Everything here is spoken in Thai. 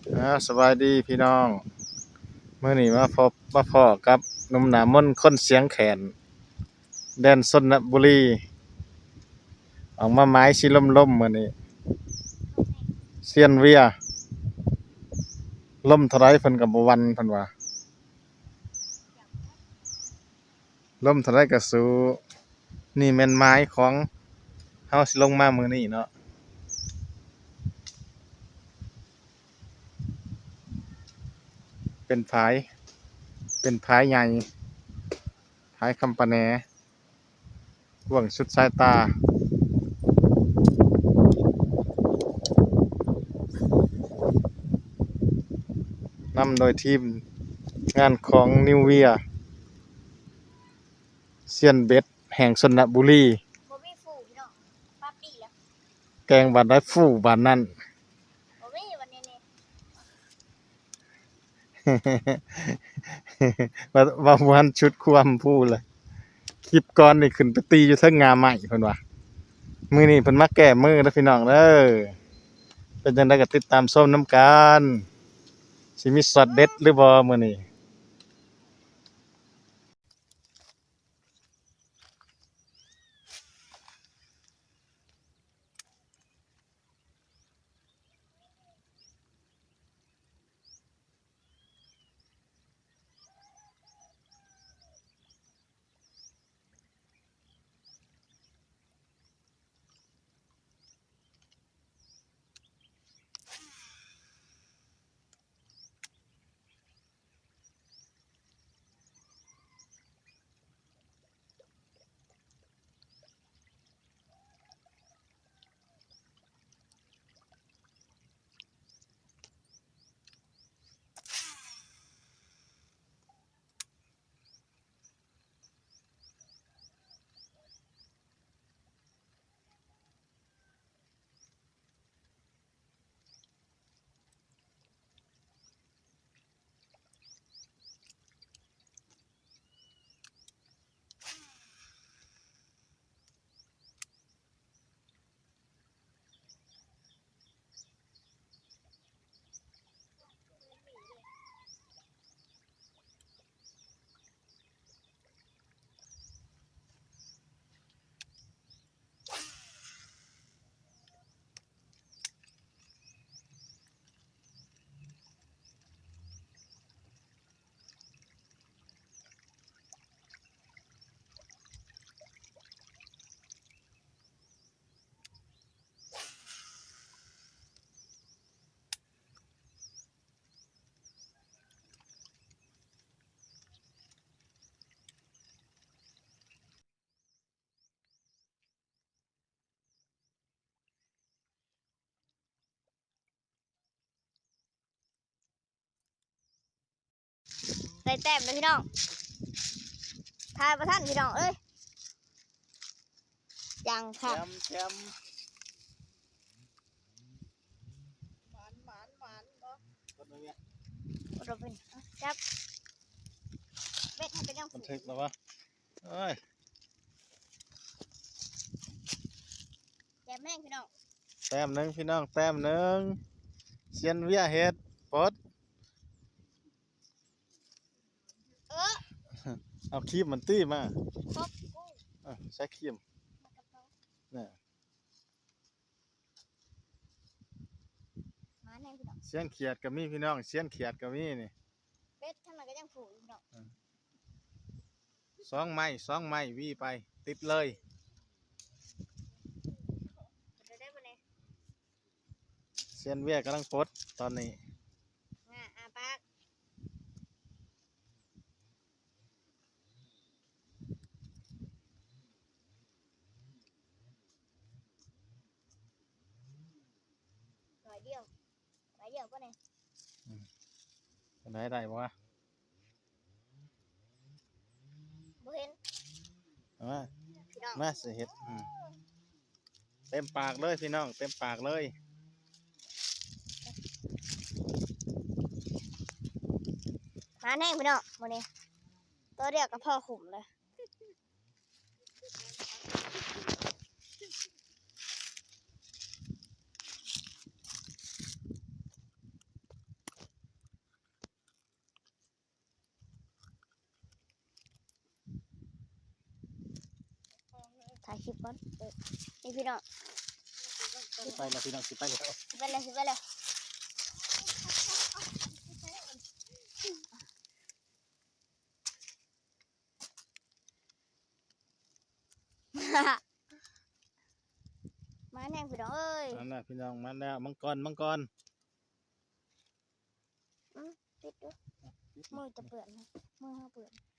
สบายดีพี่น้องเมื่อนี้มาพบมาพ่อกับหนุ่มหนามนต์คนเสียงแขนแดนสนบุรีออกมาไม้ชิล่มมื่อนี้เซียนเวียล่มเท่าไรเพิ่นกับ่วันเพิ่นว่าล่มเท่าไรก็สู้นี่แม่นไม้ของเฮาสิลงมามื้อนี้เนาะเป็นผายเป็นผายใหญ่ผายคำปะแหนกว้างสุดสายตานำโดยทีมงานของนิวเวียเซียนเบ็ดแห่งสนบุรีบ่มีฝูพี่น้องป้าปีแล้วแกงบานได้ฟู่บานนั่น บ่มีวันนี้นี่ ว่าวันชุดความพูดเลยคลิปก่อนนี่ขึ้นไปตีอยู่เทิงงาใหม่เพิ่นว่ามื้อนี้เพิ่นมาแก้มือเด้อพี่น้องเด้อเป็นจังได๋ก็ติดตามชมนำกันสิมีช็อตเด็ดหรือบ่มื้อนี้ได้แต้มเลยพี่น้องทายบ่ทันพี่น้องเอ้ยยังค่ะแชมป์หมานบ่คนนี้ บ่ต้องเป็นจับเบ็ดให้เป็นยัง บันฝูทึกแล้ววะเอ้ย แต้มแม่งพี่น้องแต้มหนึงพี่น้องแต้มหนึงเซียนเวียเฮ็ดปลดเออ เอาครีมมันตี้มาครบกูใช้ครีมนี่ มาแน่พี่น้องเสียนเขียดก็มีพี่น้องเสียนเขียดก็มีนี่ เบ็ดทำไมก็ยังฝูพี่น้อง2 ไม้วีไปติดเลยได้บ่เนี่ยเซียนเวียกำลังปลดตอนนี้อาปากร้อยเดียวป่ะเนี่ยได้บ่วะบ่เห็นมาพี่น้องมาสิเฮ็ดเต็มปากเลยพี่น้องเต็มปากเลย มาแน่พี่น้องบ่เนี่ยตัวเดียวกับพ่อขุมเลย ถ่ายคลิปก่อนนี่พี่น้อง สิไปแล้วพี่น้องสิไปแล้ว ไปเลยไปเลยมาแน่พี่น้องเอ้ย นั่นน่ะพี่น้องมาแล้วมังกร ปิดดูมือจะเปื่อนนะมือเปื่อน